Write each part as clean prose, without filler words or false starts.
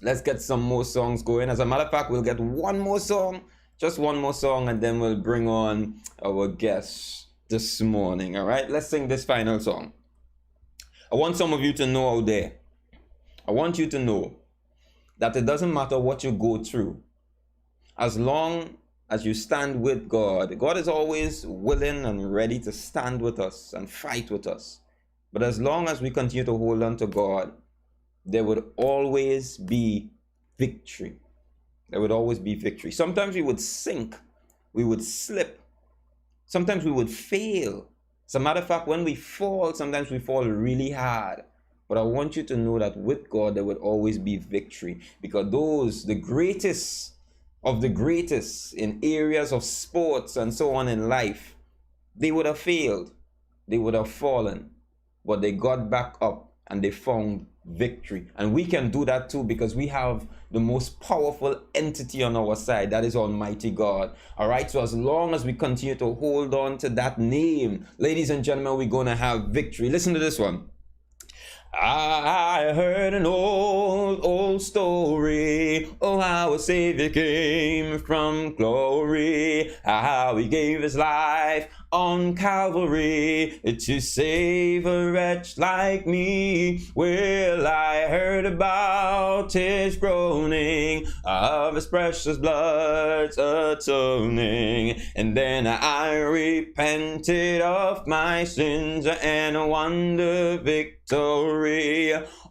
let's get some more songs going. As a matter of fact, we'll get one more song, just one more song, and then we'll bring on our guests this morning. All right, let's sing this final song. I want some of you to know out there, I want you to know that it doesn't matter what you go through. As long as you stand with God, God is always willing and ready to stand with us and fight with us. But as long as we continue to hold on to God, there would always be victory. There would always be victory. Sometimes we would sink, we would slip, sometimes we would fail. As a matter of fact, when we fall, sometimes we fall really hard. But I want you to know that with God, there would always be victory, because the greatest of the greatest in areas of sports and so on in life, they would have failed, they would have fallen, but they got back up and they found victory. And we can do that too, because we have the most powerful entity on our side, that is Almighty God. All right, so as long as we continue to hold on to that name, ladies and gentlemen, we're going to have victory. Listen to this one. I heard an old story, oh how a Savior came from glory, how he gave his life on Calvary to save a wretch like me. Well, I heard about his groaning, of his precious blood's atoning, and then I repented of my sins and won the victory.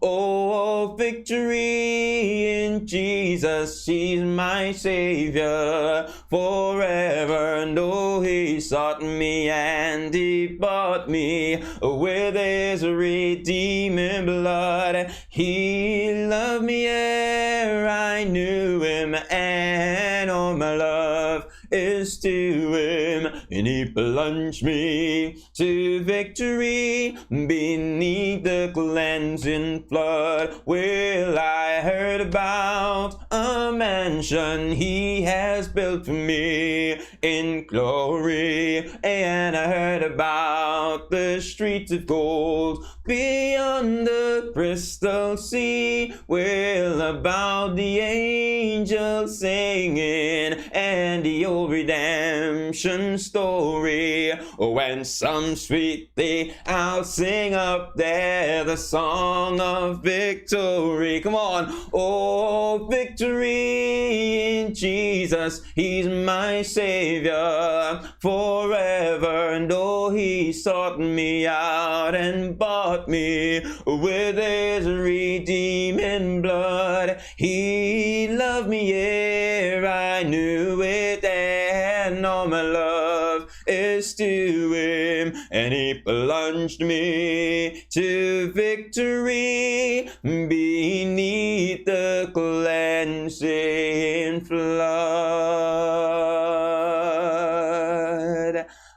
Oh, victory in Jesus, he's my Savior forever. And oh, he sought me and he bought me with his redeeming blood. He loved me ere I knew him, and all my love is to him, and he plunged me to victory beneath the cleansing flood. Well, I heard about a mansion he has built for me in glory, and I heard about the streets of gold beyond the crystal sea. Well, about the angels singing and the old redemption story. Oh, and some sweet day I'll sing up there the song of victory. Come on. Oh, victory in Jesus, he's my Savior forever. And oh, he sought me out and bought me with his redeeming blood. He loved me ere I knew it, and all my love is to him, and he plunged me to victory beneath the cleansing flood.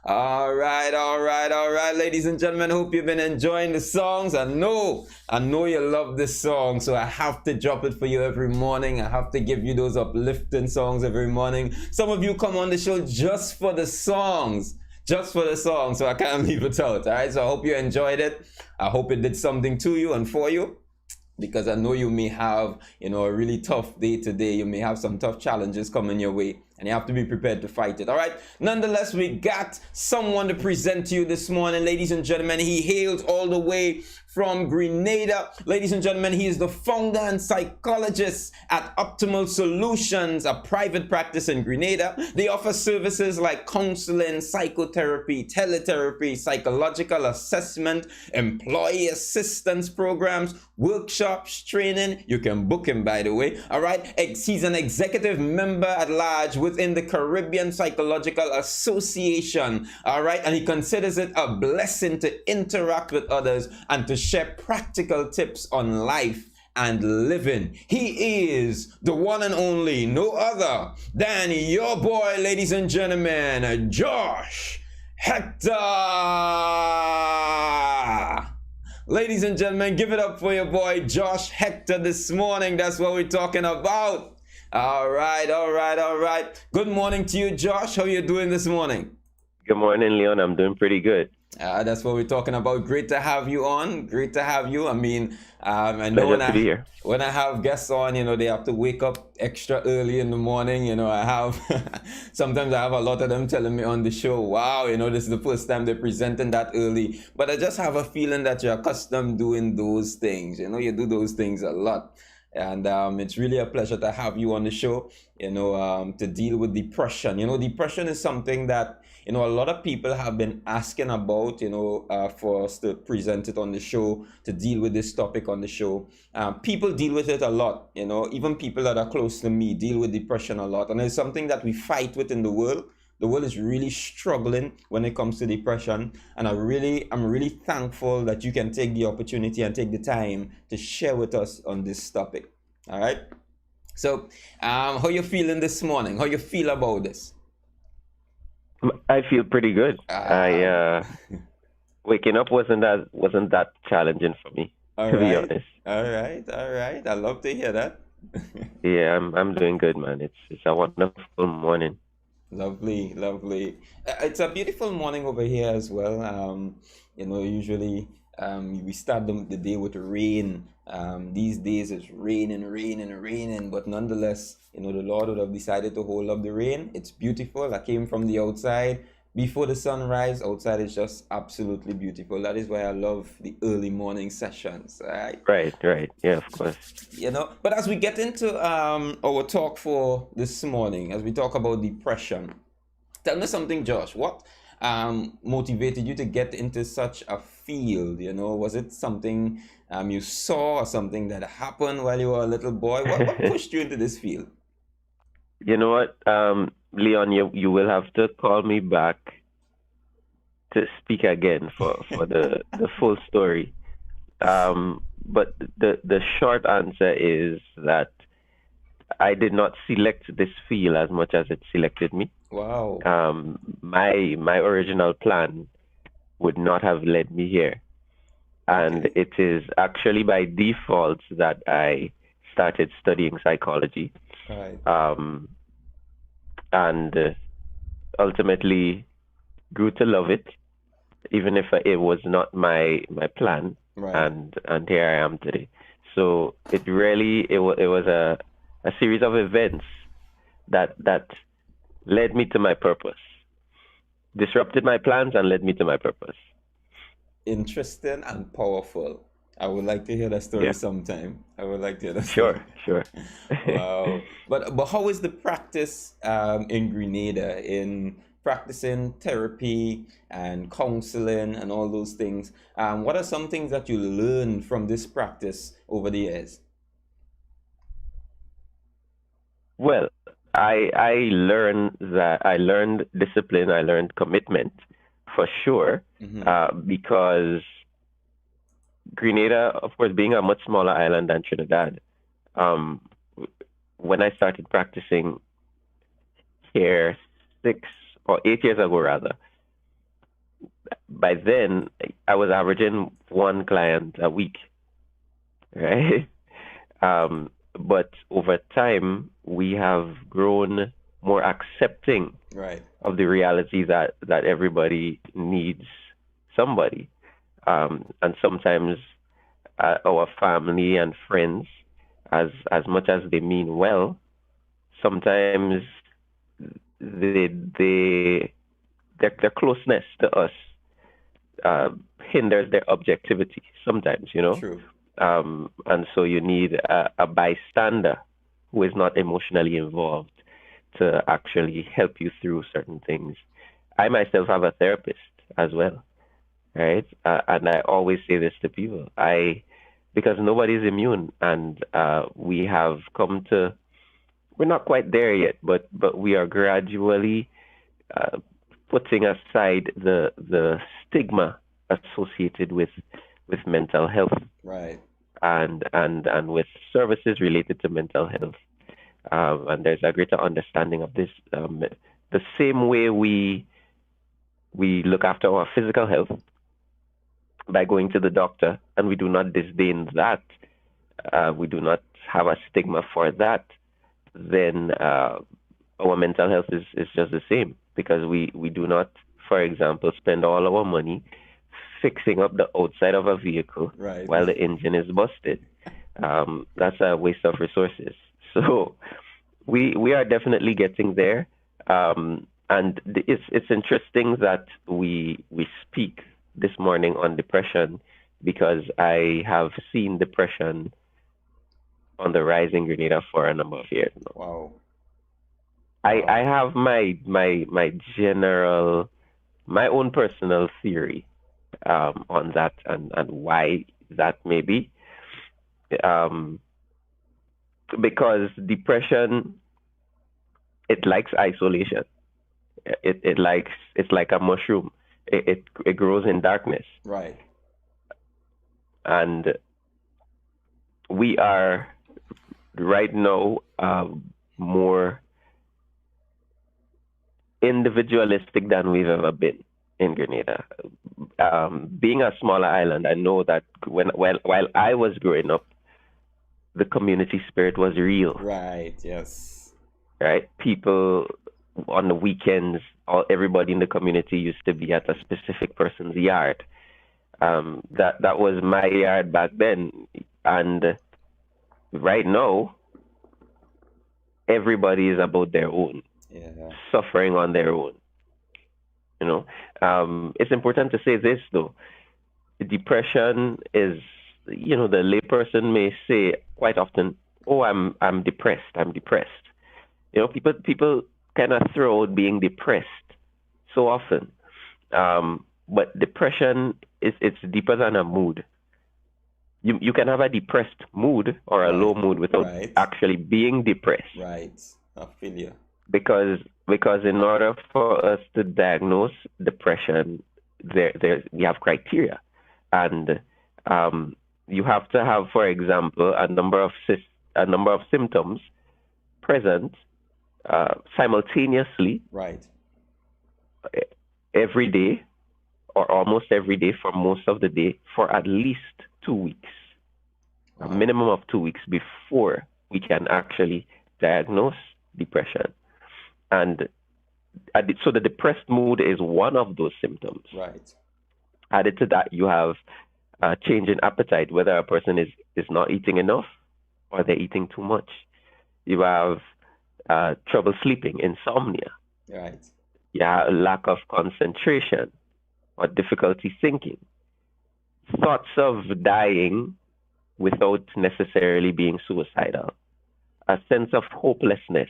All right, ladies and gentlemen, hope you've been enjoying the songs. I know you love this song, so I have to drop it for you every morning. I have to give you those uplifting songs every morning. Some of you come on the show just for the songs, so I can't leave it out. All right, so I hope you enjoyed it. I hope it did something to you and for you, because I know you may have, a really tough day today. You may have some tough challenges coming your way, and you have to be prepared to fight it. All right. Nonetheless, we got someone to present to you this morning, ladies and gentlemen. He hails all the way from Grenada. Ladies and gentlemen, he is the founder and psychologist at Optimal Solutions, a private practice in Grenada. They offer services like counseling, psychotherapy, teletherapy, psychological assessment, employee assistance programs, workshops, training. You can book him, by the way. All right. He's an executive member at large within the Caribbean Psychological Association. All right. And he considers it a blessing to interact with others and to share practical tips on life and living. He is the one and only, no other than your boy, ladies and gentlemen, Josh Hector. Ladies and gentlemen, give it up for your boy Josh Hector this morning. That's what we're talking about. All right. Good morning to you, Josh. How are you doing this morning? Good morning, Leon. I'm doing pretty good. That's what we're talking about. Great to have you on. Great to have you. I mean, I know Pleasure to be here. when I have guests on, they have to wake up extra early in the morning. I have sometimes I have a lot of them telling me on the show, "Wow, this is the first time they're presenting that early." But I just have a feeling that you're accustomed doing those things. You do those things a lot. And it's really a pleasure to have you on the show, to deal with depression. Depression is something that a lot of people have been asking about, for us to present it on the show, to deal with this topic on the show. People deal with it a lot, even people that are close to me deal with depression a lot. And it's something that we fight with in the world. The world is really struggling when it comes to depression. And I'm really thankful that you can take the opportunity and take the time to share with us on this topic. All right. So, how you feeling this morning? How you feel about this? I feel pretty good. I Um, Waking up wasn't that challenging for me, all to be right, honest. all right. I love to hear that. Yeah, I'm doing good, man. It's a wonderful morning. Lovely, lovely. It's a beautiful morning over here as well. Usually we start the day with rain. These days it's raining, raining, raining, but nonetheless, the Lord would have decided to hold up the rain. It's beautiful. I came from the outside before the sunrise. Outside is just absolutely beautiful. That is why I love the early morning sessions. All right. Right, right. Yeah, of course. But as we get into our talk for this morning, as we talk about depression, tell me something, Josh. What motivated you to get into such a field? Was it something you saw or something that happened while you were a little boy? What pushed you into this field? You know what, Leon, you will have to call me back to speak again for the full story. But the short answer is that I did not select this field as much as it selected me. Wow. My original plan would not have led me here, and Okay. it is actually by default that I started studying psychology, All right. um, and ultimately grew to love it, even if it was not my plan, Right. and here I am today. So it was a series of events that led me to my purpose, disrupted my plans, and led me to my purpose. Interesting and powerful. I would like to hear that story Yeah, sometime. I would like to hear that story. sure, sure. Wow. But how is the practice in Grenada in practicing therapy and counseling and all those things? What are some things that you learned from this practice over the years? Well, I learned discipline, I learned commitment for sure, Mm-hmm. because Grenada, of course, being a much smaller island than Trinidad, um, when I started practicing here 6 or 8 years ago, rather, by then I was averaging one client a week, right? But over time, we have grown more accepting Right. of the reality that everybody needs somebody, and sometimes our family and friends, as much as they mean well, sometimes they their closeness to us uh, hinders their objectivity sometimes, True. and so you need a bystander who is not emotionally involved to actually help you through certain things. I myself have a therapist as well, right? And I always say this to people: because nobody's immune, and we have come to. We're not quite there yet, but we are gradually uh, putting aside the stigma associated with mental health, Right. and with services related to mental health. And there's a greater understanding of this. The same way we look after our physical health by going to the doctor, and we do not disdain that. We do not have a stigma for that. Then our mental health is just the same, because we do not, for example, spend all our money fixing up the outside of a vehicle Right. while the engine is busted. That's a waste of resources. So we are definitely getting there. And it's interesting that we speak this morning on depression because I have seen depression on the rise in Grenada for a number of years now. Wow. I have my general, my own personal theory on that and why that may be. Um, because depression, it likes isolation. It likes, it's like a mushroom. It grows in darkness. Right. And we are right now more individualistic than we've ever been in Grenada. Being a smaller island, I know that while I was growing up, the community spirit was real. Right. Yes. Right? People on the weekends, everybody in the community used to be at a specific person's yard. That was my yard back then, and right now, everybody is about their own, suffering on their own. You know, it's important to say this though. Depression is, you know, the layperson may say quite often, "Oh, I'm depressed. I'm depressed." You know, people kind of throw out being depressed so often, but depression it's deeper than a mood. You can have a depressed mood or a low mood without actually being depressed. Right. I feel you. Because in order for us to diagnose depression, we have criteria, and you have to have, for example, a number of symptoms present simultaneously. Right. Every day, or almost every day for most of the day, for at least 2 weeks. A minimum of 2 weeks before we can actually diagnose depression. And so the depressed mood is one of those symptoms. Right. Added to that, you have a change in appetite, whether a person is not eating enough or they're eating too much. You have trouble sleeping, insomnia. Right. You have lack of concentration or difficulty thinking. Thoughts of dying without necessarily being suicidal. A sense of hopelessness,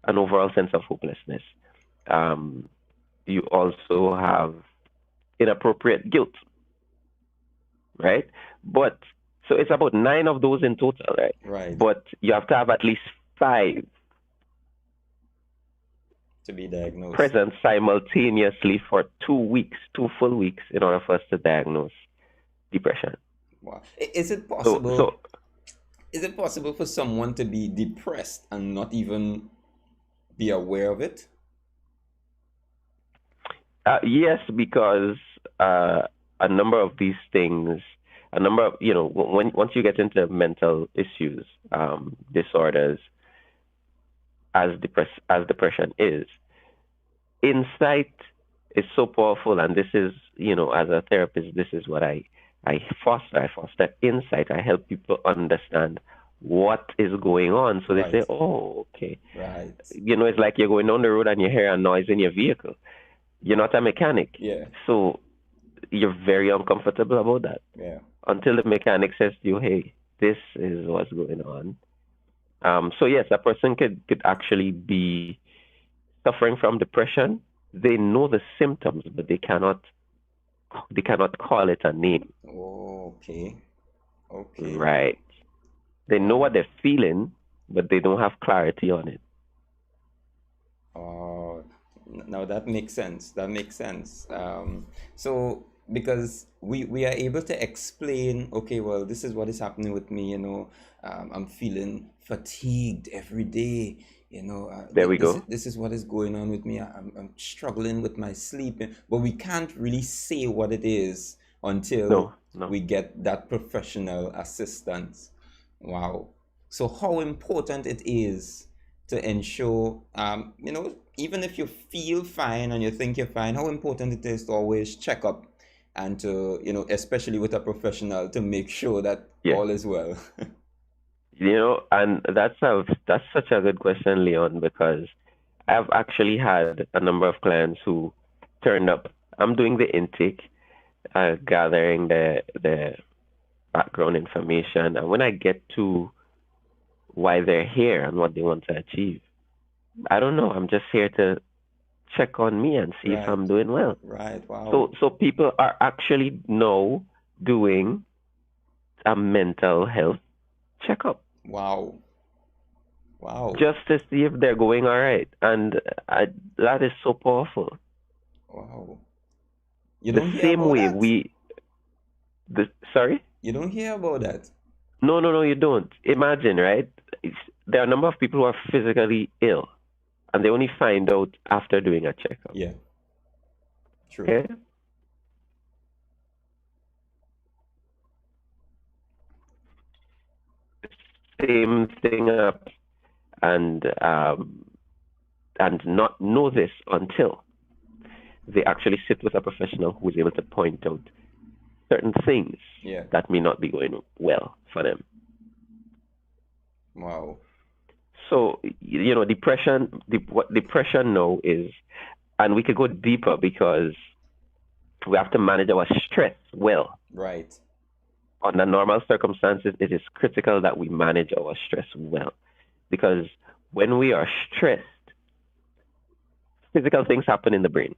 an overall sense of hopelessness. You also have inappropriate guilt, right? But so it's about 9 of those in total, right? Right. But you have to have at least 5 to be diagnosed present simultaneously for 2 weeks, 2 full weeks, in order for us to diagnose depression. Wow. Is it possible? Is it possible for someone to be depressed and not even be aware of it? Yes, because a number of these things, once you get into mental issues, disorders, as depression is, insight is so powerful. And this is, as a therapist, this is what I foster. I foster insight. I help people understand what is going on. So they say, oh, okay. Right. It's like you're going down the road and you hear a noise in your vehicle. You're not a mechanic. Yeah. So you're very uncomfortable about that. Yeah. Until the mechanic says to you, hey, this is what's going on. So yes, a person could actually be suffering from depression. They know the symptoms, but they cannot call it a name. Oh, okay. Okay. Right. They know what they're feeling, but they don't have clarity on it. Oh, now that makes sense. That makes sense. So because we are able to explain, okay, well, this is what is happening with me, I'm feeling fatigued every day, there we go. This is what is going on with me. I'm struggling with my sleep, but we can't really say what it is until we get that professional assistance. Wow. So how important it is to ensure, even if you feel fine and you think you're fine, how important it is to always check up and to, especially with a professional, to make sure that Yes. all is well. And that's such a good question, Leon, because I've actually had a number of clients who turned up. I'm doing the intake, gathering the background information, and when I get to why they're here and what they want to achieve, I don't know. I'm just here to check on me and see if Right, I'm doing well. right. Wow, So people are actually now doing a mental health checkup wow, wow, just to see if they're going all right, and that is so powerful. wow. You The don't hear same about way that? sorry? You don't hear about that? No, you don't. Imagine, right? There are a number of people who are physically ill, and they only find out after doing a checkup. Yeah, true. Okay? Same thing up, and not know this until they actually sit with a professional who is able to point out certain things Yeah, that may not be going well for them. wow. So, what depression now is, and we could go deeper because we have to manage our stress well. Right, Under normal circumstances, it is critical that we manage our stress well, because when we are stressed, physical things happen in the brain.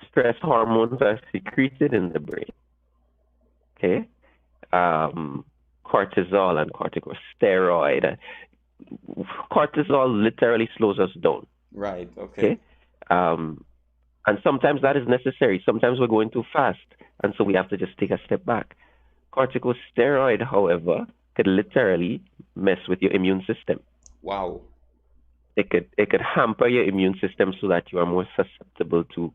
Stress hormones are secreted in the brain. Okay, cortisol and corticosteroid. Cortisol literally slows us down. right. Okay. Okay, and sometimes that is necessary. Sometimes we're going too fast, and so we have to just take a step back. Corticosteroid, however, could literally mess with your immune system. Wow. It could hamper your immune system so that you are more susceptible to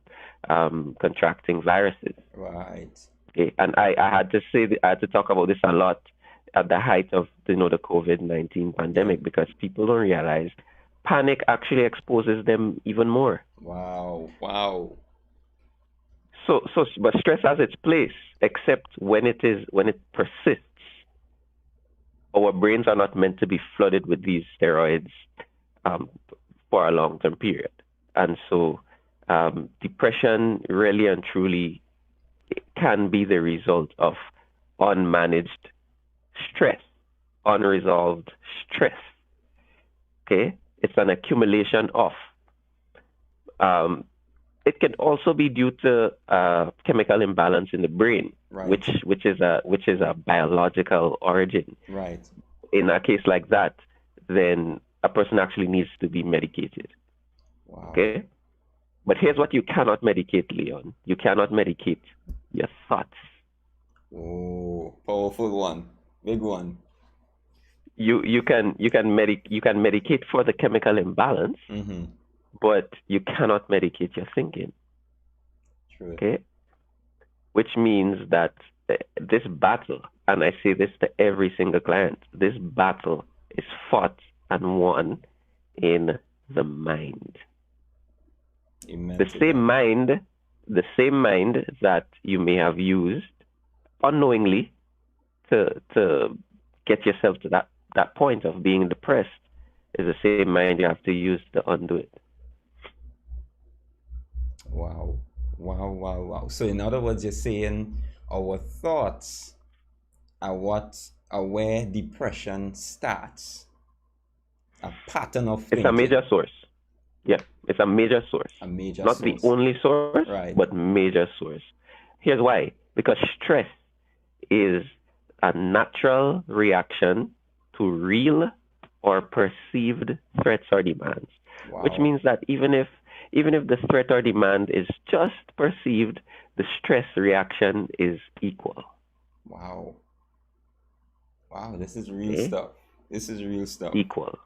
contracting viruses. Right. Okay, and I had to I had to talk about this a lot at the height of the COVID-19 pandemic, because people don't realize panic actually exposes them even more. Wow. Wow. But stress has its place, except when it persists. Our brains are not meant to be flooded with these steroids for a long-term period, and so depression really and truly can be the result of unmanaged stress, unresolved stress. Okay, it's an accumulation of. It can also be due to chemical imbalance in the brain, Right. which is a biological origin. Right. In a case like that, then a person actually needs to be medicated. Wow. Okay, but here's what you cannot medicate, Leon. You cannot medicate your thoughts. Oh, powerful one. Big one. You can medicate for the chemical imbalance, Mm-hmm. but you cannot medicate your thinking. True. Okay, which means that this battle, and I say this to every single client, this battle is fought and won in the mind. Amen The to same that. mind that you may have used unknowingly to get yourself to that point of being depressed is the same mind you have to use to undo it. Wow. Wow. Wow. Wow. So in other words, you're saying our thoughts are where depression starts. A pattern of It's thinking. a major source. Yeah, it's a major source. A major Not source. the only source, Right. but major source. Here's why. Because stress is a natural reaction to real or perceived threats or demands. Wow. Which means that even if the threat or demand is just perceived, the stress reaction is equal. Wow. Wow, this is real Okay? stuff. This is real stuff. Equal.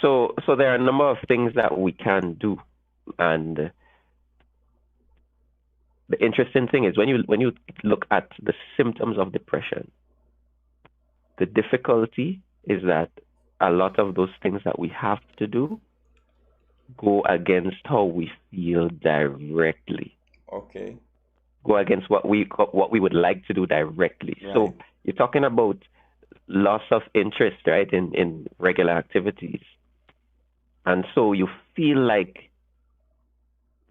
So there are a number of things that we can do, and the interesting thing is when you look at the symptoms of depression, the difficulty is that a lot of those things that we have to do go against how we feel directly. Okay. Go against what we would like to do directly. Right. So you're talking about loss of interest, right, in regular activities. And so you feel like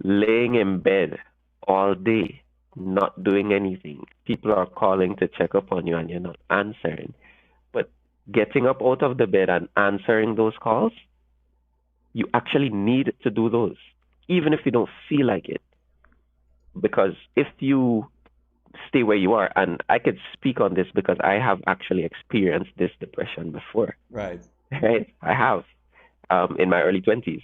laying in bed all day, not doing anything. People are calling to check up on you and you're not answering. But getting up out of the bed and answering those calls, you actually need to do those, even if you don't feel like it. Because if you stay where you are, and I could speak on this because I have actually experienced this depression before, Right. right? I have in my early 20s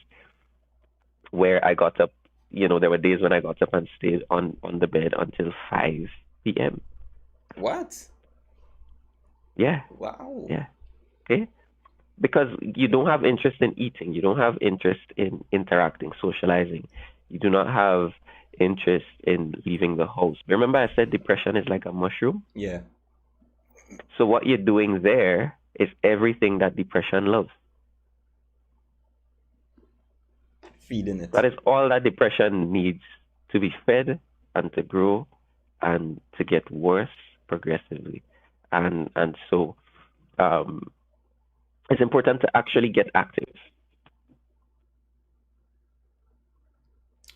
where I got up, there were days when I got up and stayed on the bed until 5 p.m. What? Yeah, Wow. yeah, okay. Because you don't have interest in eating, you don't have interest in interacting, socializing, you do not have interest in leaving the house. Remember, I said depression is like a mushroom? Yeah. So, what you're doing there is everything that depression loves. Feeding it. That is all that depression needs to be fed and to grow and to get worse progressively. And so um, it's important to actually get active.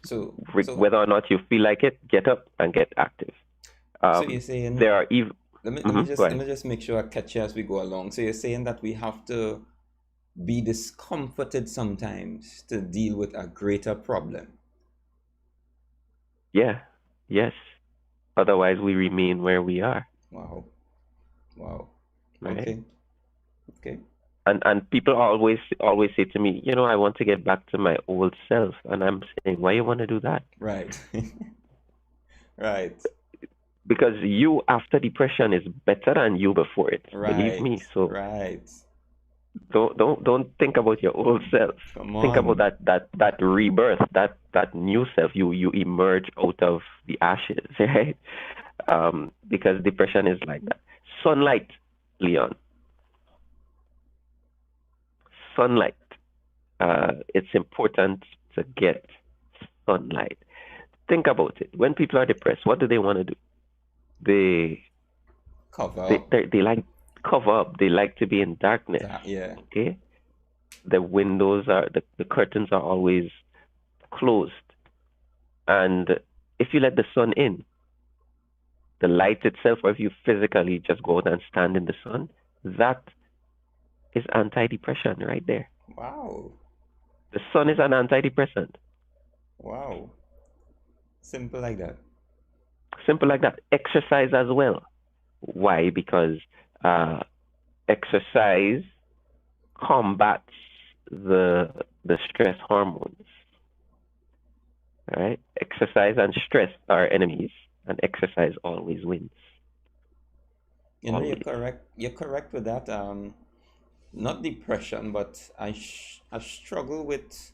So Whether or not you feel like it, get up and get active. so you're saying, There are even. Go let me ahead. just make sure I catch you as we go along. So you're saying that we have to be discomforted sometimes to deal with a greater problem. Yeah. Yes. Otherwise, we remain where we are, Wow. Wow. right? Okay. Okay. And people always say to me, I want to get back to my old self, and I'm saying, why you want to do that? Right. Right. Because you after depression is better than you before it. Believe Right. me. So Right. don't think about your old self. Come Think about on. that rebirth, that new self. You emerge out of the ashes, right? Because depression is like that. Sunlight, Leon. Sunlight. It's important to get sunlight. Think about it. When people are depressed, what do they want to do? They Cover they up. they, they like cover up. They like to be in darkness. Yeah. Okay, the curtains are always closed, and if you let the sun in, the light itself, or if you physically just go out and stand in the sun, that is antidepressant right there. Wow. The sun is an antidepressant. Wow. Simple like that. Simple like that. Exercise as well. Why? Because uh, exercise combats the stress hormones. All right? Exercise and stress are enemies, and exercise always wins. You know, Always. You're correct with that. Not depression, but I struggle with.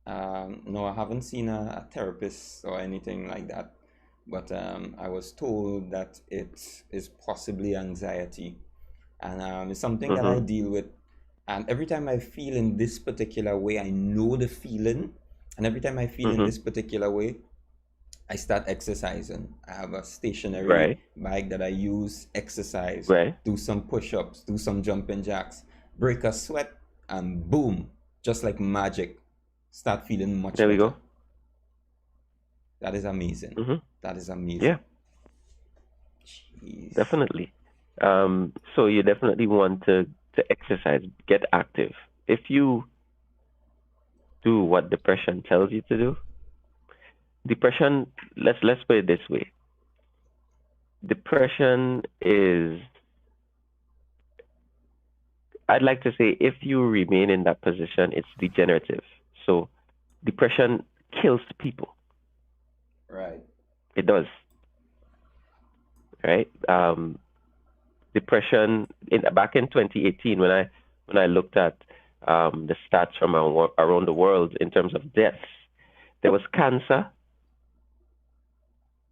No, I haven't seen a therapist or anything like that, but I was told that it is possibly anxiety, and it's something that I Mm-hmm. deal with. And every time I feel in this particular way, I know the feeling, and every time I feel in Mm-hmm. this particular way, I start exercising. I have a stationary Right. bike that I use, exercise, Right. do some push ups, do some jumping jacks, break a sweat, and boom, just like magic, start feeling much There we better. go. That is amazing. Mm-hmm. That is Yeah, amazing. Jeez. definitely. So you definitely want to exercise, get active. If you do what depression tells you to do, depression, let's put it this way. Depression is, I'd like to say, if you remain in that position, it's degenerative. So depression kills people. Right. It does, right? Depression back in 2018 when I looked at the stats from around the world in terms of deaths, there was cancer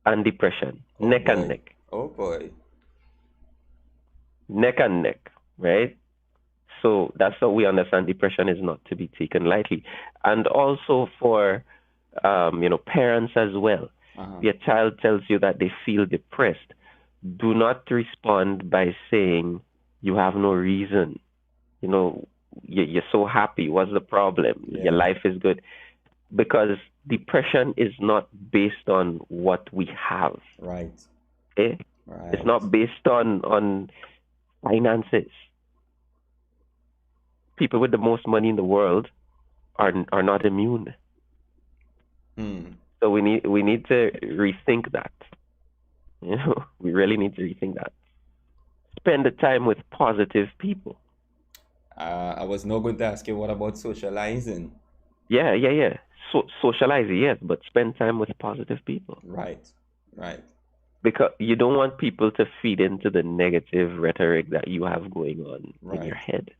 and depression, Oh neck and boy. neck, Oh boy. neck and neck, right? So that's how we understand depression is not to be taken lightly. And also for parents as well. Uh-huh. If your child tells you that they feel depressed, do not respond by saying you have no reason. You know, you're so happy. What's the problem? Your Yeah. life is good. Because depression is not based on what we have. Right. Okay? It's Right. not based on finances. People with the most money in the world are not immune. Hmm. So we need to rethink that. We really need to rethink that. Spend the time with positive people. I was no good to ask you what about socializing? Yeah, yeah, yeah. Socialize, yes, but spend time with positive people. Right. Right. Because you don't want people to feed into the negative rhetoric that you have going on in your Right. head.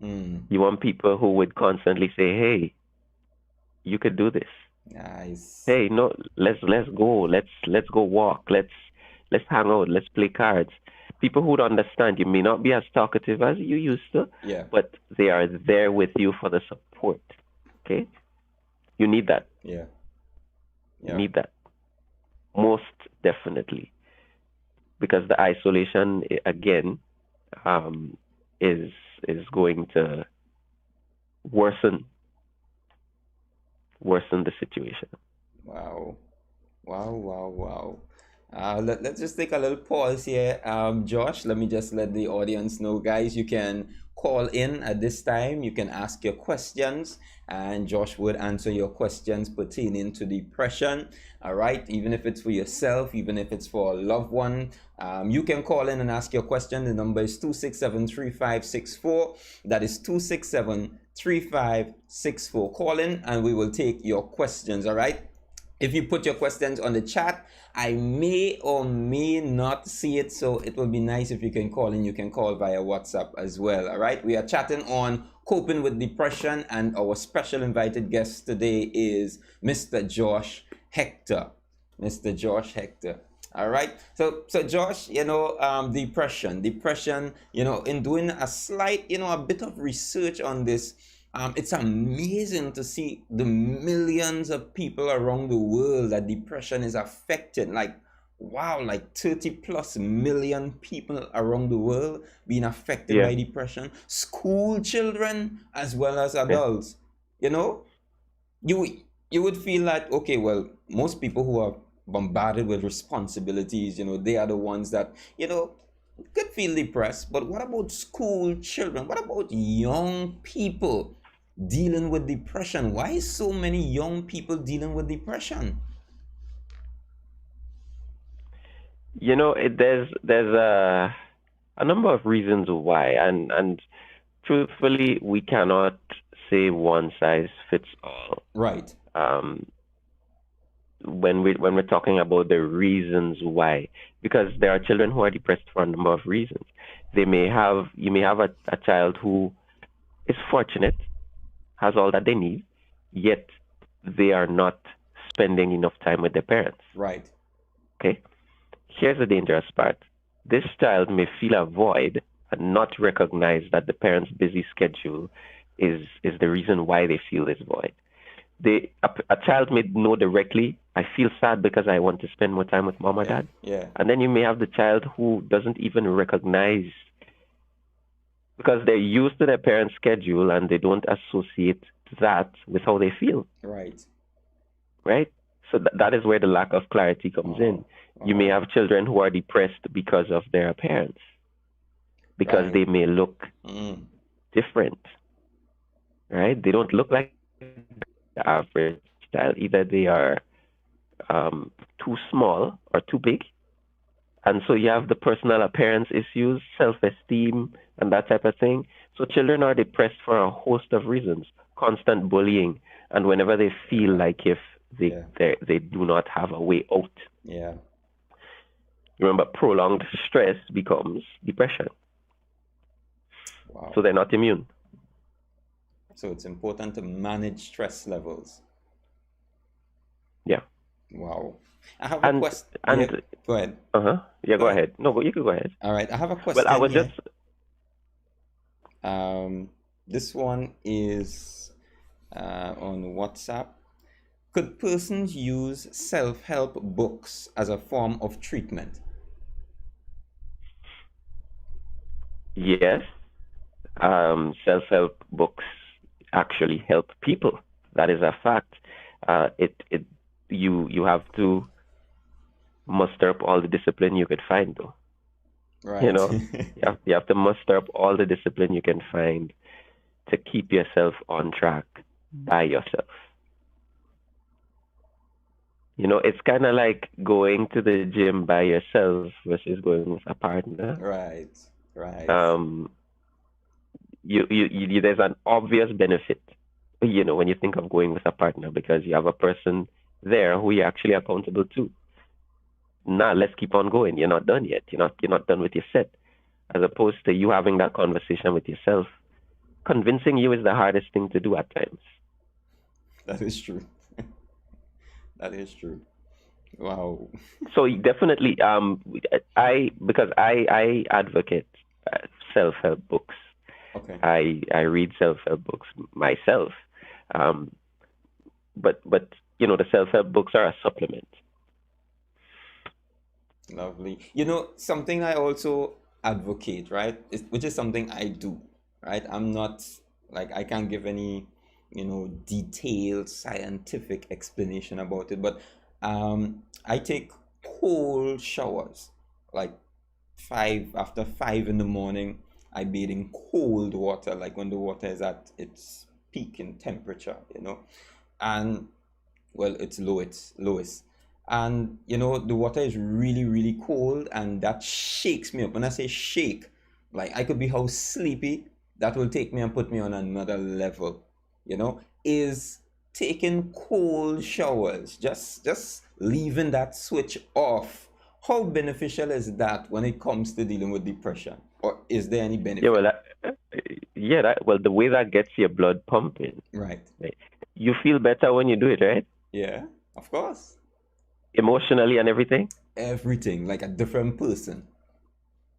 Hmm. You want people who would constantly say, "Hey, you could do this. Nice. Hey, no, let's go. Let's go walk. Let's hang out. Let's play cards." People who would understand you may not be as talkative as you used to, Yeah. but they are there with you for the support. Okay? You need that. Yeah. You Yeah. need that. Most definitely. Because the isolation again um, is going to worsen the situation. Wow. Wow, wow, wow. Let's just take a little pause here. Josh, let me just let the audience know, guys, you can call in at this time. You can ask your questions, and Josh would answer your questions pertaining to depression. All right, even if it's for yourself, even if it's for a loved one, you can call in and ask your question. The number is 267-3564. That is 267-3564. Call in, and we will take your questions. All right. If you put your questions on the chat, I may or may not see it, so it will be nice if you can call in. You can call via WhatsApp as well. All right, we are chatting on coping with depression, and our special invited guest today is Mr. Josh Hector. Mr. Josh Hector. All right. So Josh, depression. In doing a slight, a bit of research on this, it's amazing to see the millions of people around the world that depression is affecting. Like, wow, like 30 plus million people around the world being affected Yeah, by depression. School children as well as yeah, adults. You know, you you would feel like, okay, well, most people who are bombarded with responsibilities, they are the ones that, could feel depressed. But what about school children? What about young people dealing with depression? Why is so many young people dealing with depression? there's a number of reasons why, and truthfully, we cannot say one size fits all. Right. Um, when we're talking about the reasons why, because there are children who are depressed for a number of reasons. You may have a child who is fortunate, has all that they need, yet they are not spending enough time with their parents. Right. Okay? Here's the dangerous part. This child may feel a void and not recognize that the parent's busy schedule is the reason why they feel this void. A child may know directly, I feel sad because I want to spend more time with mom or Yeah. dad. Yeah. And then you may have the child who doesn't even recognize because they're used to their parents' schedule and they don't associate that with how they feel, Right. right? So that is where the lack of clarity comes in. Wow. You may Wow. have children who are depressed because of their parents, because Right. they may look Mm. different, right? They don't look like the average child. Either they are too small or too big. And so you have the personal appearance issues, self-esteem, and that type of thing. So children are depressed for a host of reasons, constant bullying, and whenever they feel Yeah. like if Yeah. they do not have a way out. Yeah. Remember, prolonged stress becomes depression. Wow. So they're not immune. So it's important to manage stress levels. Yeah. Wow. I have a And question. Yeah, go ahead. Yeah, Go go ahead. ahead. No, you could go ahead. All right. I have a Well, I question was here. just This one is on WhatsApp. Could persons use self-help books as a form of treatment? Yes, self-help books actually help people. That is a fact. It you have to muster up all the discipline you could find, though. You Right. know, you have to muster up all the discipline you can find to keep yourself on track by yourself. It's kind of like going to the gym by yourself versus going with a partner. Right. Right. Um, there's an obvious benefit, when you think of going with a partner because you have a person there who you're actually accountable to. Nah, let's keep on going. You're not done yet. You're not done with your set. As opposed to you having that conversation with yourself, convincing you is the hardest thing to do at times. That is true. That is true. Wow. So definitely, because I advocate self-help books. Okay. I read self-help books myself, um, but the self-help books are a supplement. Lovely. Something I also advocate, right? Which is something I do, right? I'm not like I can't give any, detailed scientific explanation about it, but I take cold showers, like after 5 in the morning. I bathe in cold water, like when the water is at its peak in temperature, and well, it's lowest, and the water is really really cold, and that shakes me up. When I say shake, like I could be how sleepy, that will take me and put me on another level. Is taking cold showers, just leaving that switch off. How beneficial is that when it comes to dealing with depression, or is there any benefit? Well, the way that gets your blood pumping, Right. you feel better when you do it, right? Yeah, of course. Emotionally and everything. Everything, like a different person.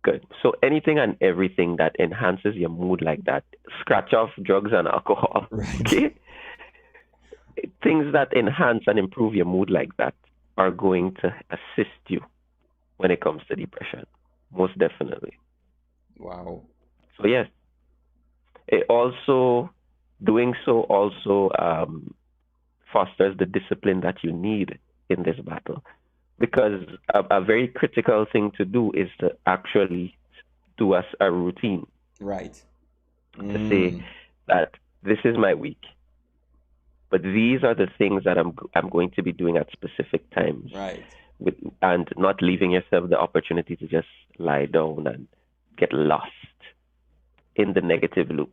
Good. So anything and everything that enhances your mood like that, scratch off drugs and alcohol. Right. Okay? Things that enhance and improve your mood like that are going to assist you when it comes to depression. Most definitely. Wow. So yes. Doing so also fosters the discipline that you need in this battle. Because a very critical thing to do is to actually do a routine. Right. To say that this is my week, but these are the things that I'm going to be doing at specific times. Right. And not leaving yourself the opportunity to just lie down and get lost in the negative loop.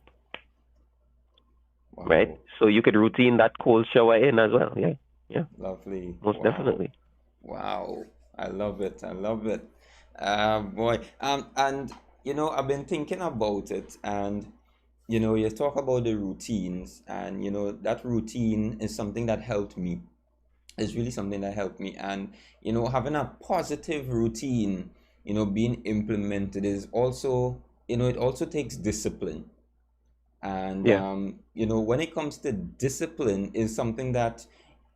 Wow. Right? So you could routine that cold shower in as well. Yeah. Yeah. Lovely. Most Wow. definitely. Wow. I love it. I love it. Boy. And I've been thinking about it, and you talk about the routines, and that routine is something that helped me. It's really something that helped me, and having a positive routine, being implemented is also, it also takes discipline. And Yeah. when it comes to discipline, is something that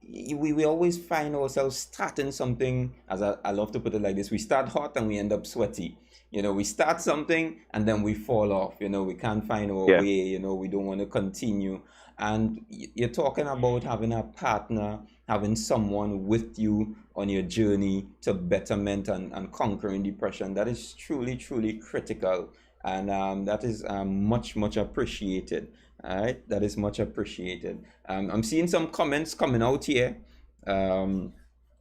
we always find ourselves starting something, as I love to put it like this: we start hot and we end up sweaty. We start something and then we fall off. We can't find our Yeah. way. We don't want to continue. And you're talking about having a partner, having someone with you on your journey to betterment and conquering depression. That is truly truly critical, and that is much appreciated. All right, that is much appreciated. I'm seeing some comments coming out here.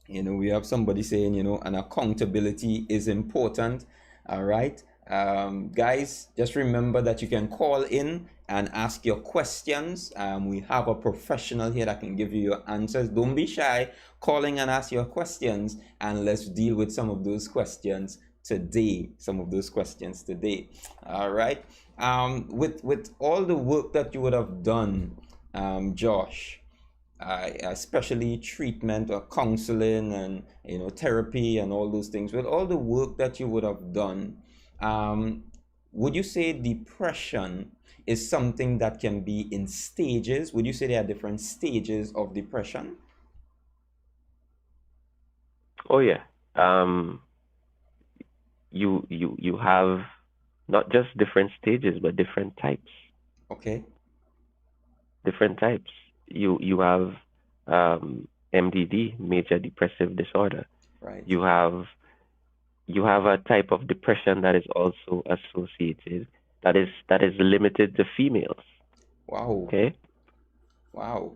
We have somebody saying, an accountability is important. All right. Guys, just remember that you can call in and ask your questions. We have a professional here that can give you your answers. Don't be shy. Calling and ask your questions, and let's deal with some of those questions today. All right. With all the work that you would have done, Josh, especially treatment or counseling and therapy and all those things, with all the work that you would have done, would you say depression is something that can be in stages? Would you say there are different stages of depression? Oh yeah. You have not just different stages, but different types. Okay. Different types. You have MDD, major depressive disorder. Right. You have a type of depression that is also associated, that is limited to females. Wow. Okay. Wow.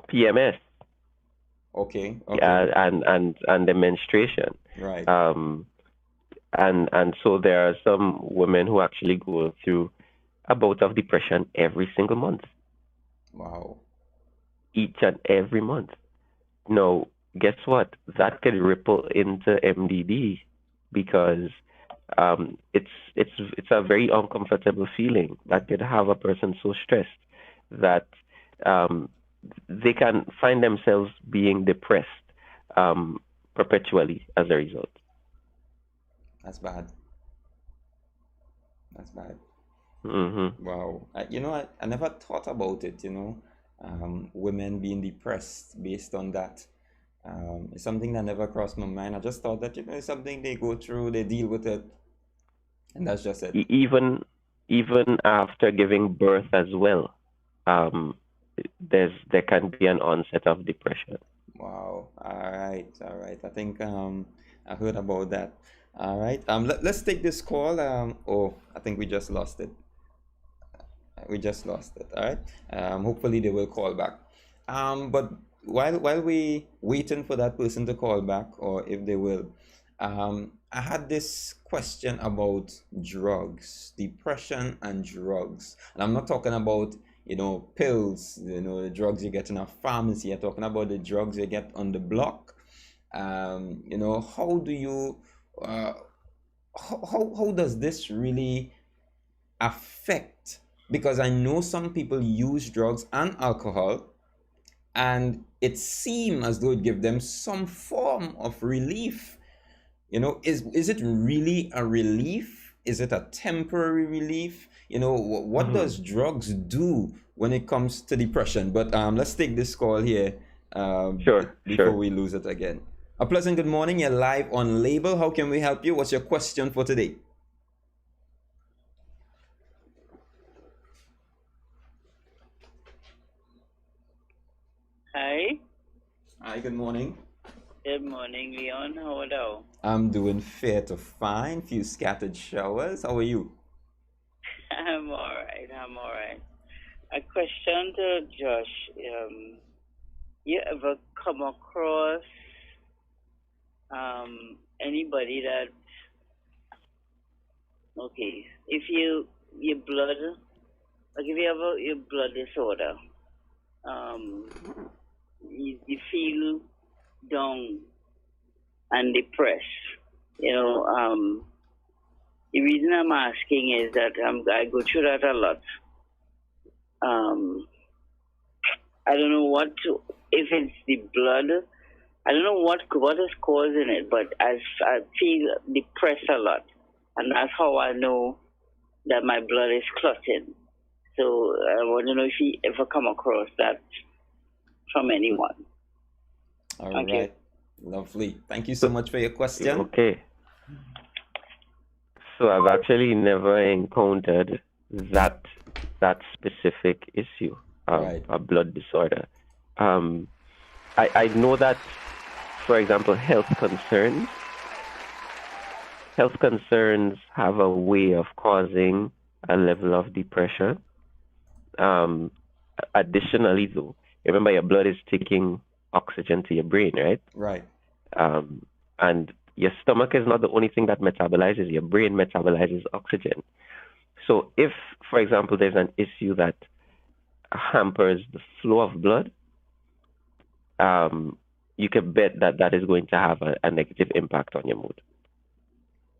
PMS. Okay. Yeah, Okay. and the menstruation. Right. And so there are some women who actually go through a bout of depression every single month, Wow. each and every month. Now, guess what? That could ripple into MDD because it's a very uncomfortable feeling that could have a person so stressed that um, they can find themselves being depressed perpetually as a result. That's bad. That's bad. Mm-hmm. Wow. I never thought about it, women being depressed based on that. It's something that never crossed my mind. I just thought that, it's something they go through, they deal with it, and that's just it. Even after giving birth as well, um, there can be an onset of depression. Wow. All right. All right. I think I heard about that. All right. Let's take this call. Oh, I think we just lost it. We just lost it. All right. Hopefully they will call back. But while we waiting for that person to call back, or if they will, I had this question about drugs, depression and drugs, and I'm not talking about pills, the drugs you get in a pharmacy. I'm talking about the drugs you get on the block. How do you, uh, how does this really affect, because I know some people use drugs and alcohol and it seems as though it gives them some form of relief. Is it really a relief? Is it a temporary relief? What Mm-hmm. does drugs do when it comes to depression? But let's take this call here Sure, before sure. we lose it again. A pleasant good morning. You're live on Label. How can we help you? What's your question for today? Hi. Hi, good morning. Good morning, Leon. How are you? I'm doing fair to fine. Few scattered showers. How are you? I'm all right. I'm all right. A question to Josh. You ever come across anybody that okay, if your blood like if you have your blood disorder, um you feel down and depressed. You know, the reason I'm asking is that I go through that a lot. Um, I don't know if it's the blood. I don't know what is causing it, but I feel depressed a lot, and that's how I know that my blood is clotting. So I want to know if you ever come across that from anyone. All Thank you. right. Lovely. Thank you so much for your question. Okay. So I've actually never encountered that specific issue of Right. a blood disorder. I know that, for example, health concerns have a way of causing a level of depression. Additionally, though, remember your blood is taking oxygen to your brain, right? Right. And your stomach is not the only thing that metabolizes. Your brain metabolizes oxygen. So if, for example, there's an issue that hampers the flow of blood, you can bet that that is going to have a negative impact on your mood.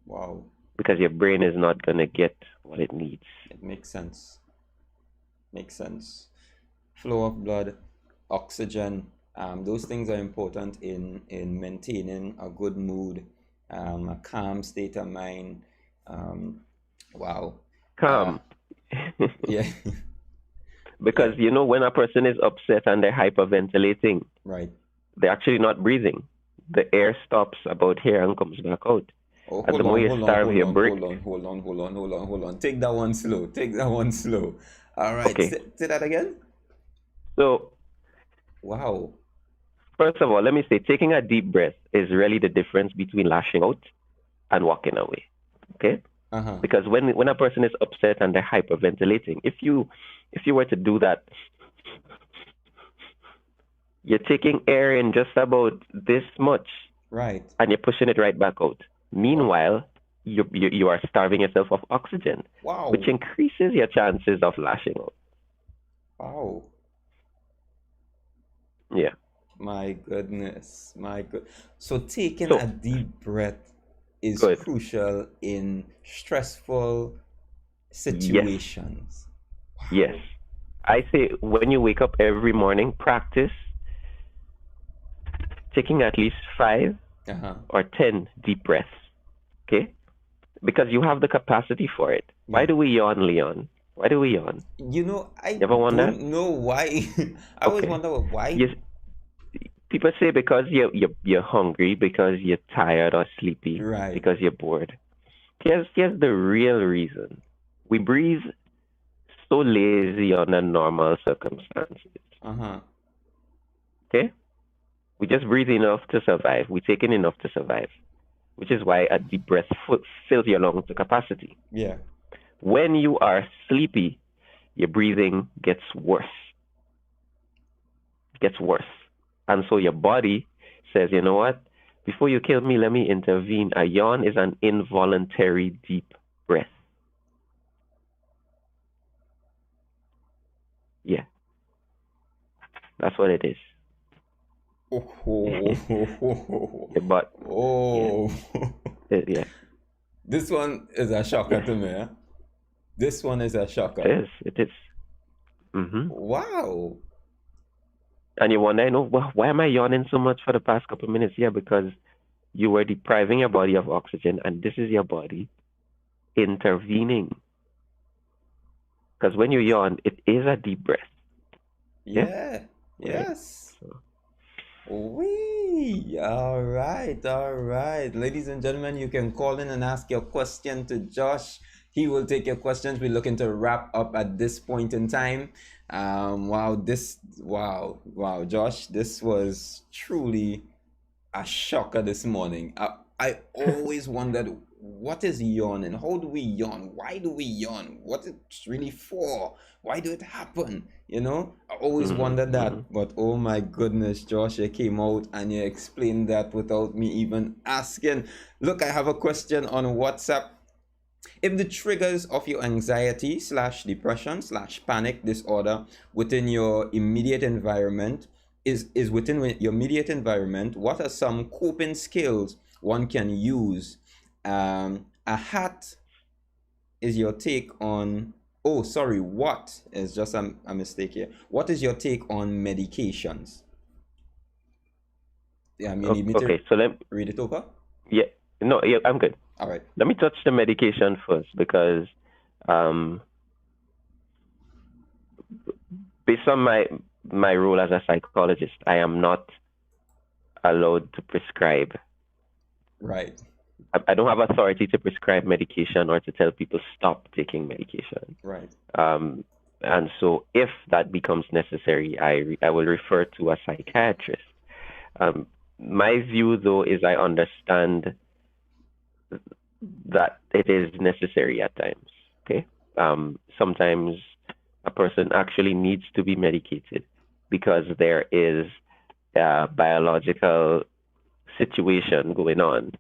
Wow. Because your brain is not going to get what it needs. It makes sense. Makes sense. Flow of blood, oxygen, those things are important in maintaining a good mood, a calm state of mind. Wow. Uh, Calm. yeah. Because Yeah. when a person is upset and they're hyperventilating, Right. they're actually not breathing. The air stops about here and comes back out. Oh, And the hold more on, you hold on, starve hold your on, brick, hold on, hold on, hold on, hold on, hold on. Take that one slow. Take that one slow. All right. okay. Say that again. So Wow. first of all, let me say, taking a deep breath is really the difference between lashing out and walking away. Okay? Uh-huh. Because when a person is upset and they're hyperventilating, if you were to do that, you're taking air in just about this much Right. and you're pushing it right back out. Wow. Meanwhile, you are starving yourself of oxygen, which Wow. increases your chances of lashing out. Wow. Yeah. My goodness. My good. So taking a So deep breath is good. crucial in stressful Yes. situations. Yes. Wow. I say when you wake up every morning, practice taking at least 5 Uh-huh. or 10 deep breaths. Okay? Because you have the capacity for it. Why Yeah. do we yawn, Leon? Why do we yawn? I You ever wonder? don't know why. I always Okay. wonder why. Yes. People say because you're hungry, because you're tired or sleepy, Right. because you're bored. Here's the real reason. We breathe so lazy under normal circumstances. Uh-huh. Okay? We just breathe enough to survive. We take in enough to survive, which is why a deep breath fills your lungs to capacity. Yeah. When you are sleepy, your breathing gets worse. And so your body says, you know what? Before you kill me, let me intervene. A yawn is an involuntary deep breath. Yeah, that's what it is. Oh. But yeah, Oh. yeah, This one is a shocker yes, to me. This one is a it shocker. is. It is. Mm-hmm. Wow. And you wonder, why am I yawning so much for the past couple of minutes? Yeah, because you were depriving your body of oxygen, and this is your body intervening. Because when you yawn, it is a deep breath. Yeah, Yeah. right. Yes. So, Wee. All right. All right. Ladies and gentlemen, you can call in and ask your question to Josh. He will take your questions. We're looking to wrap up at this point in time. Wow, Josh, this was truly a shocker this morning. I always wondered what is yawning? How do we yawn? Why do we yawn? What it's really for? Why do it happen? I always wondered mm-hmm. that. But oh my goodness, Josh, you came out and you explained that without me even asking. Look, I have a question on WhatsApp. If the triggers of your anxiety slash depression slash panic disorder within your immediate environment is within your immediate environment, what are some coping skills one can use? A hat is your take on. Oh, sorry. What is just a mistake here? What is your take on medications? Yeah, you need me to Okay, so read it over. yeah, no, yeah, I'm good. All right. Let me touch the medication first because um, based on my role as a psychologist, I am not allowed to prescribe. Right. I don't have authority to prescribe medication or to tell people stop taking medication. Right. Um, and so, if that becomes necessary, I will refer to a psychiatrist. Um, my view, though, is I understand that it is necessary at times. Okay. Sometimes a person actually needs to be medicated because there is a biological situation going on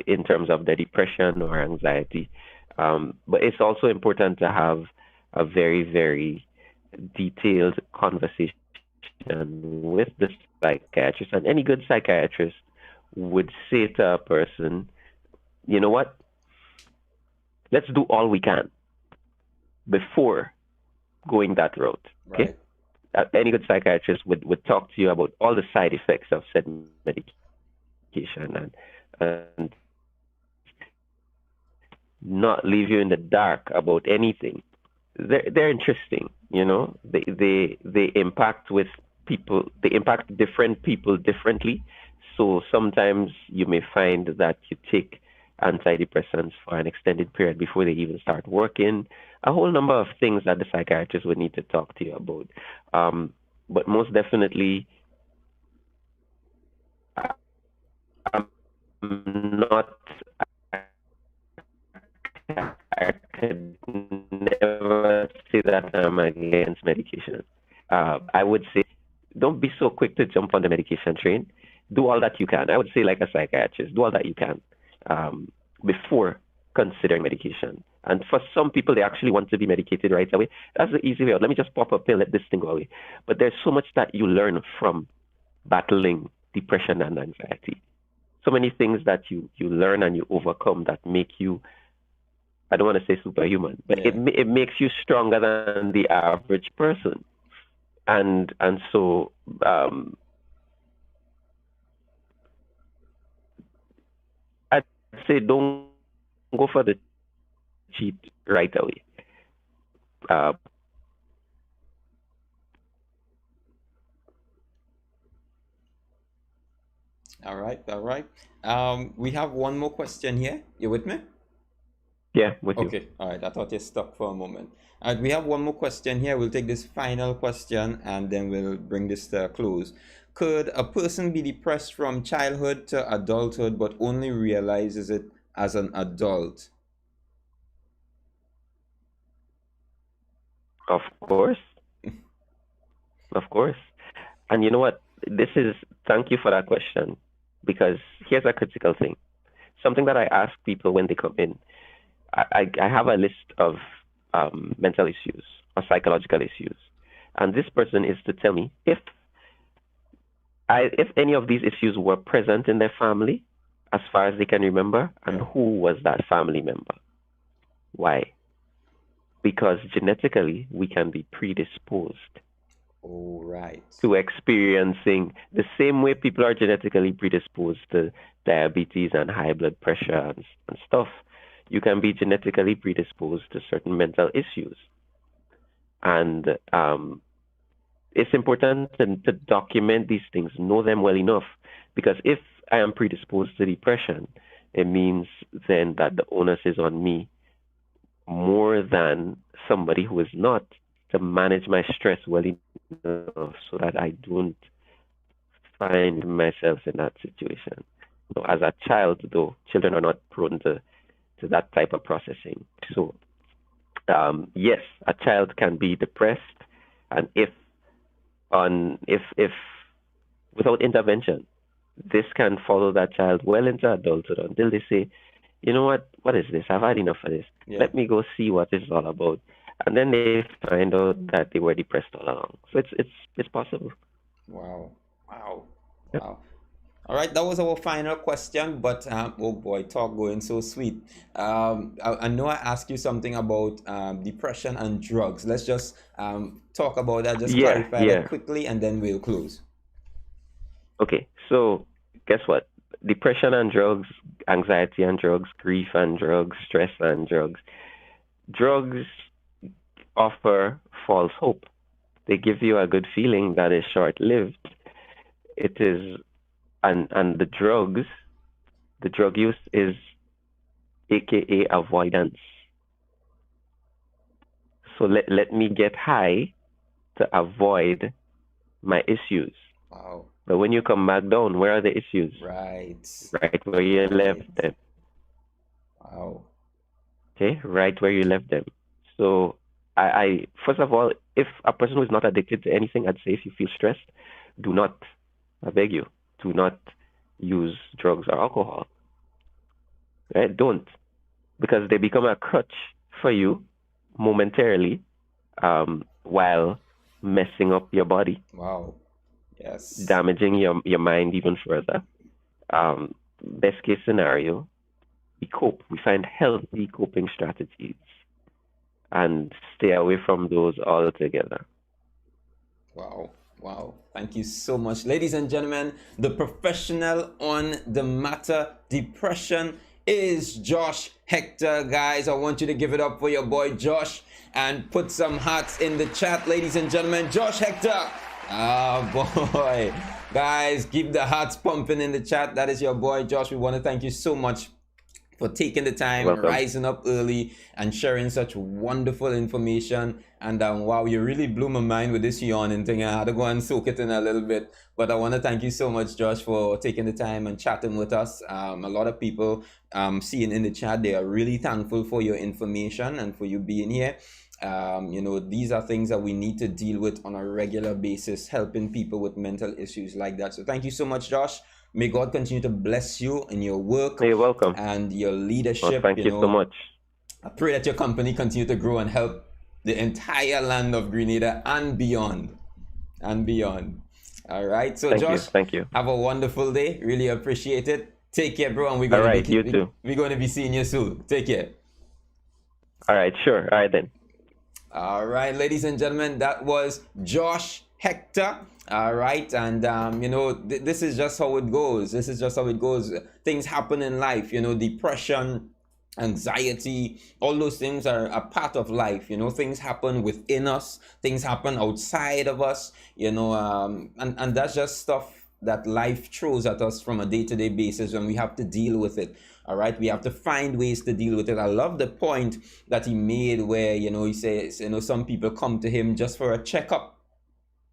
in terms of the depression or anxiety. But it's also important to have a very, very detailed conversation with the psychiatrist. And any good psychiatrist would say to a person, you know what, let's do all we can before going that route. Okay? Right. Any good psychiatrist would talk to you about all the side effects of said medication and not leave you in the dark about anything. They're interesting, you know. They impact with people. They impact different people differently. So sometimes you may find that you take antidepressants for an extended period before they even start working. A whole number of things that the psychiatrist would need to talk to you about. But most definitely, I'm not. I could never say that I'm against medication. I would say don't be so quick to jump on the medication train. Do all that you can. I would say, like a psychiatrist, do all that you can before considering medication. And for some people, they actually want to be medicated right away. That's the easy way out. Let me just pop a pill, let this thing go away. But there's so much that you learn from battling depression and anxiety. So many things that you learn and you overcome that make you, I don't want to say superhuman, but it makes you stronger than the average person. And so I'd say don't go for the cheap right away. All right, all right. We have one more question here. You with me? Yeah, with you. Okay, all right. I thought you stuck for a moment. All right, we have one more question here. We'll take this final question and then we'll bring this to a close. Could a person be depressed from childhood to adulthood but only realizes it as an adult? Of course. Of course. And you know what? Thank you for that question, because here's a critical thing. Something that I ask people when they come in. I have a list of mental issues or psychological issues. And this person is to tell me if any of these issues were present in their family, as far as they can remember, and who was that family member. Why? Because genetically, we can be predisposed to experiencing the same way people are genetically predisposed to diabetes and high blood pressure and stuff. You can be genetically predisposed to certain mental issues. And it's important to document these things, know them well enough, because if I am predisposed to depression, it means then that the onus is on me more than somebody who is not, to manage my stress well enough so that I don't find myself in that situation. So as a child, though, children are not prone to that type of processing. So yes, a child can be depressed, and if without intervention, this can follow that child well into adulthood until they say, you know what is this? I've had enough of this. Yeah. Let me go see what it's all about. And then they find out that they were depressed all along. So it's possible. Wow. Yep. Wow. All right, that was our final question, but oh boy, talk going so sweet. I know I asked you something about depression and drugs. Let's just talk about that, just clarify that quickly, and then we'll close. Okay, so guess what? Depression and drugs, anxiety and drugs, grief and drugs, stress and drugs. Drugs offer false hope. They give you a good feeling that is short-lived. It is, and the drug use is AKA avoidance. So let me get high to avoid my issues. Wow. But when you come back down, where are the issues? Right where you left them. Wow. Okay, right where you left them. So I first of all, if a person who is not addicted to anything, I'd say if you feel stressed, do not, I beg you, do not use drugs or alcohol. Right? Don't. Because they become a crutch for you momentarily, while messing up your body. Wow. Yes. Damaging your mind even further. Best case scenario, we cope. We find healthy coping strategies and stay away from those altogether. Wow. Wow. Thank you so much. Ladies and gentlemen, the professional on the matter, depression is Josh Hector. Guys, I want you to give it up for your boy Josh and put some hearts in the chat, ladies and gentlemen. Josh Hector. Oh boy. Guys, keep the hearts pumping in the chat. That is your boy Josh. We want to thank you so much for taking the time, rising up early and sharing such wonderful information. And wow, you really blew my mind with this yawning thing. I had to go and soak it in a little bit. But I want to thank you so much, Josh, for taking the time and chatting with us. A lot of people seeing in the chat, they are really thankful for your information and for you being here. You know, these are things that we need to deal with on a regular basis, helping people with mental issues like that. So thank you so much, Josh. May God continue to bless you in your work. You're welcome. And your leadership. Well, thank you so much. I pray that your company continue to grow and help the entire land of Grenada and beyond. And beyond. All right. So Josh, thank you. Have a wonderful day. Really appreciate it. Take care, bro. And we're going we're going to be seeing you soon. Take care. All right, sure. All right then. All right, ladies and gentlemen, that was Josh Hector. All right, and you know, this is just how it goes. This is just how it goes. Things happen in life, you know, depression, anxiety, all those things are a part of life. You know, things happen within us, things happen outside of us, you know, and that's just stuff that life throws at us from a day-to-day basis, and we have to deal with it. All right, we have to find ways to deal with it. I love the point that he made where, you know, he says, you know, some people come to him just for a checkup,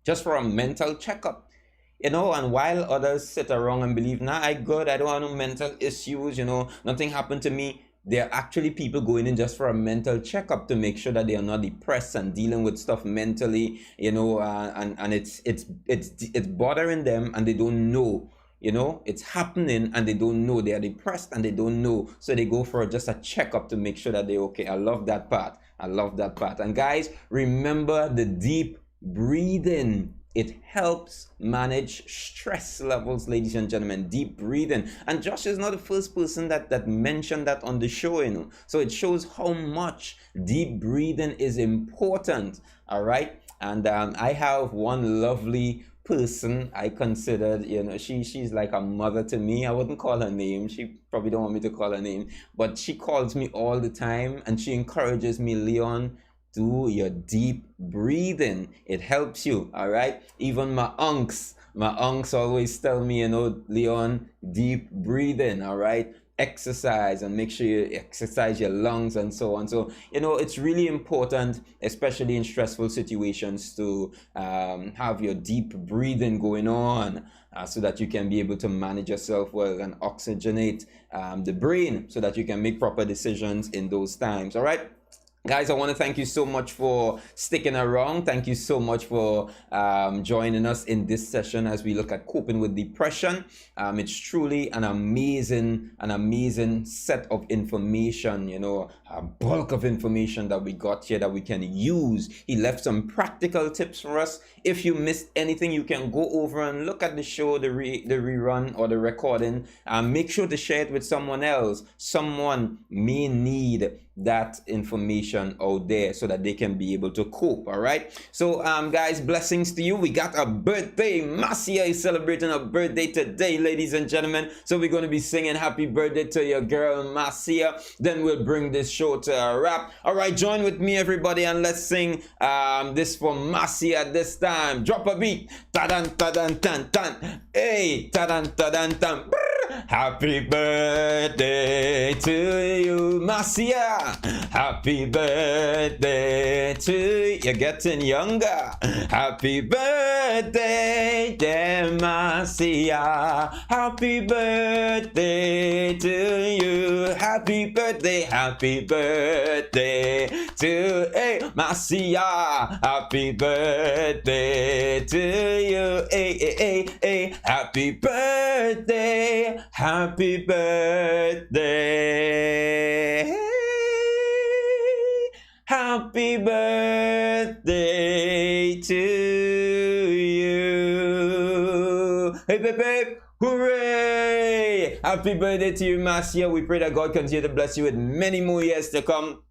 just for a mental checkup, you know, and while others sit around and believe, nah, I'm good, I don't have no mental issues, you know, nothing happened to me. There are actually people going in just for a mental checkup to make sure that they are not depressed and dealing with stuff mentally, you know, and it's bothering them and they don't know. You know, it's happening and they don't know. They are depressed and they don't know. So they go for just a checkup to make sure that they're okay. I love that part. I love that part. And guys, remember the deep breathing. It helps manage stress levels, ladies and gentlemen. Deep breathing. And Josh is not the first person that mentioned that on the show, you know. So it shows how much deep breathing is important. All right. And I have one lovely person I considered, you know, she's like a mother to me. I wouldn't call her name. She probably don't want me to call her name, but she calls me all the time and she encourages me, Leon, do your deep breathing. It helps you. All right. Even my unks always tell me, you know, Leon, deep breathing. All right. Exercise and make sure you exercise your lungs and so on. So, you know, it's really important, especially in stressful situations, to have your deep breathing going on so that you can be able to manage yourself well and oxygenate the brain so that you can make proper decisions in those times. All right. Guys, I want to thank you so much for sticking around. Thank you so much for joining us in this session as we look at coping with depression. It's truly an amazing set of information, you know, a bulk of information that we got here that we can use. He left some practical tips for us. If you missed anything, you can go over and look at the show, the rerun or the recording. Make sure to share it with someone else. Someone may need that information out there so that they can be able to cope. All right, so guys, blessings to you. We got a birthday. Marcia is celebrating a birthday today, ladies and gentlemen, so we're going to be singing happy birthday to your girl Marcia. Then we'll bring this show to a wrap. All right, join with me everybody and let's sing this for Marcia this time. Drop a beat. Ta-dan, ta-dan, tan, tan. Hey, ta-dan, ta-dan, tan. Happy birthday to you, Marcia. Happy birthday to you. You're getting younger. Happy birthday, dear Marcia. Happy birthday to you. Happy birthday to Marcia. Happy birthday to you. Happy birthday. Happy birthday. Happy birthday to you. Hey, babe, babe. Hooray! Happy birthday to you, Marcia. We pray that God continue to bless you with many more years to come.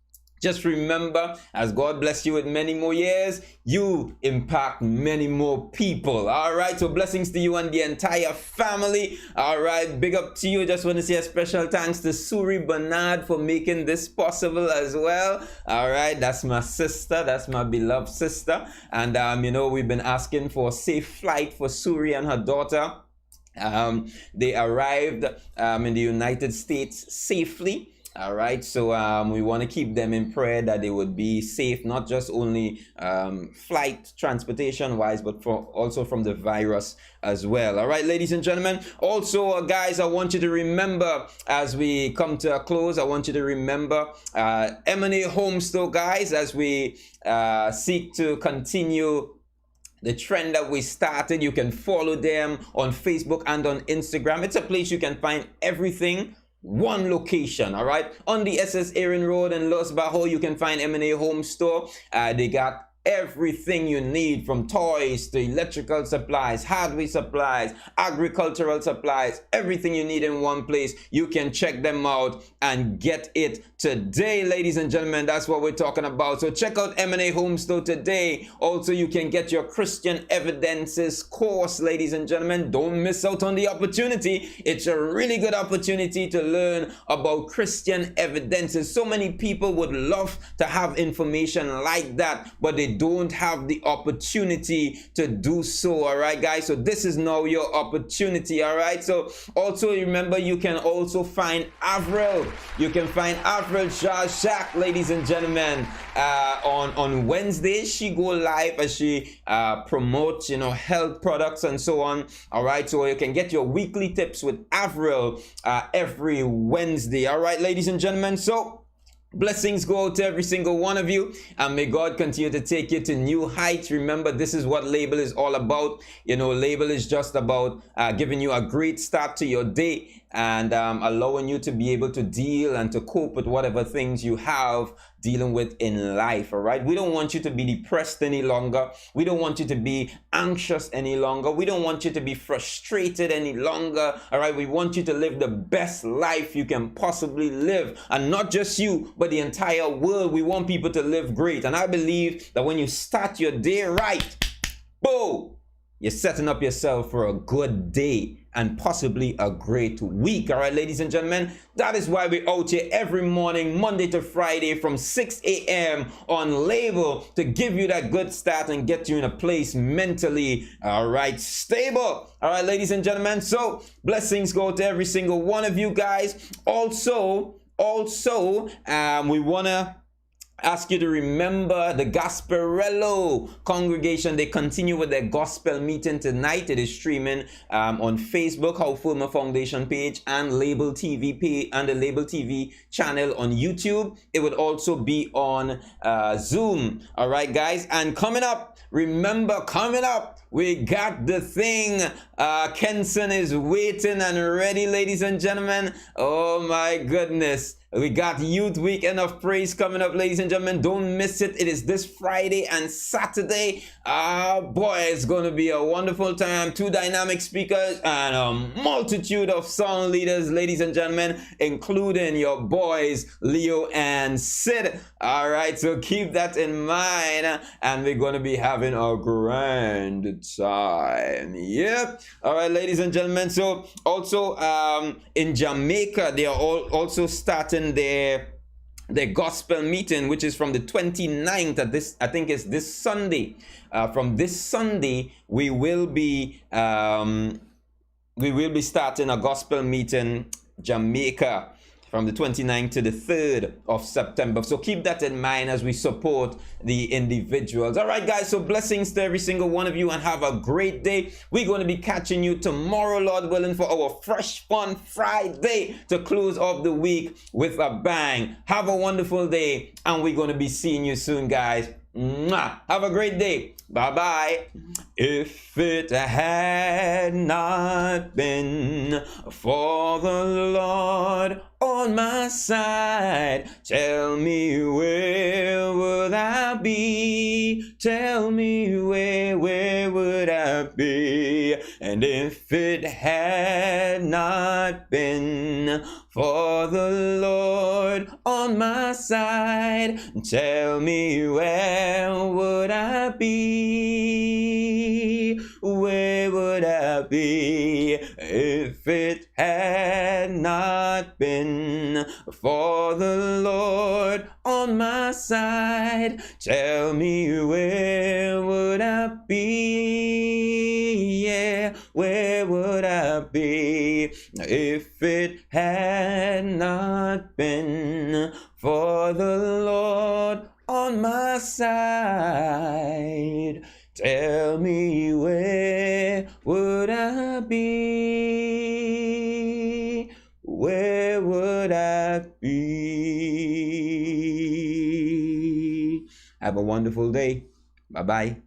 Just remember, as God bless you with many more years, you impact many more people. All right, so blessings to you and the entire family. All right, big up to you. Just want to say a special thanks to Suri Bernard for making this possible as well. All right, that's my sister. That's my beloved sister. And, you know, we've been asking for a safe flight for Suri and her daughter. They arrived in the United States safely. All right, so we want to keep them in prayer that they would be safe, not just only flight transportation wise, but also from the virus as well. All right, ladies and gentlemen. Also, guys, I want you to remember as we come to a close, I want you to remember M&A Home Store, guys, as we seek to continue the trend that we started. You can follow them on Facebook and on Instagram. It's a place you can find everything. One location, all right? On the SS Aaron Road in Los Bajos, you can find M&A Home Store. They got everything you need, from toys to electrical supplies, hardware supplies, agricultural supplies, everything you need in one place. You can check them out and get it today, ladies and gentlemen. That's what we're talking about. So check out M&A Home Store today. Also, you can get your Christian Evidences course, ladies and gentlemen. Don't miss out on the opportunity. It's a really good opportunity to learn about Christian evidences. So many people would love to have information like that, but they don't have the opportunity to do so. All right, guys, so this is now your opportunity. All right, so also remember, you can also find Avril. You can find Avril Jacques, ladies and gentlemen, on Wednesdays. She go live as she promotes, you know, health products and so on. All right, so you can get your weekly tips with Avril every Wednesday. All right, ladies and gentlemen, so blessings go out to every single one of you, and may God continue to take you to new heights. Remember, this is what Label is all about. You know, Label is just about giving you a great start to your day and allowing you to be able to deal and to cope with whatever things you have dealing with in life. All right, we don't want you to be depressed any longer. We don't want you to be anxious any longer. We don't want you to be frustrated any longer. All right, we want you to live the best life you can possibly live, and not just you, but the entire world. We want people to live great, and I believe that when you start your day right, boom, you're setting up yourself for a good day and possibly a great week. All right, ladies and gentlemen, that is why we're out here every morning, Monday to Friday from 6 a.m. on Label, to give you that good start and get you in a place mentally, all right, stable. All right, ladies and gentlemen, so blessings go to every single one of you guys. Also, we want to ask you to remember the Gasparello congregation. They continue with their gospel meeting tonight. It is streaming on Facebook, How Firma Foundation page, and Label TV page, and the Label TV channel on YouTube. It would also be on Zoom. All right, guys. And coming up, remember, coming up, we got the thing. Kenson is waiting and ready, ladies and gentlemen. Oh my goodness. We got Youth Weekend of Praise coming up, ladies and gentlemen. Don't miss it. It is this Friday and Saturday. Boy, it's going to be a wonderful time. 2 dynamic speakers and a multitude of song leaders, ladies and gentlemen, including your boys, Leo and Sid. All right, so keep that in mind. And we're going to be having a grand time. Yep. All right, ladies and gentlemen. So also in Jamaica, they are also starting their gospel meeting, which is from the 29th at this, I think it's this Sunday. From this Sunday, we will be starting a gospel meeting, Jamaica, from the 29th to the 3rd of September. So keep that in mind as we support the individuals. All right, guys, so blessings to every single one of you, and have a great day. We're going to be catching you tomorrow, Lord willing, for our Fresh Fun Friday to close off the week with a bang. Have a wonderful day, and we're going to be seeing you soon, guys. Mwah. Have a great day. Bye-bye. If it had not been for the Lord on my side, tell me where would I be? Tell me where would I be? And if it had not been for the Lord on my side, tell me where would I be? Where would I be if it had not been for the Lord on my side? Tell me where would I be? Yeah, where would I be if it had not been for the Lord on my side? Tell me where would I be? Where would I be? Have a wonderful day. Bye-bye.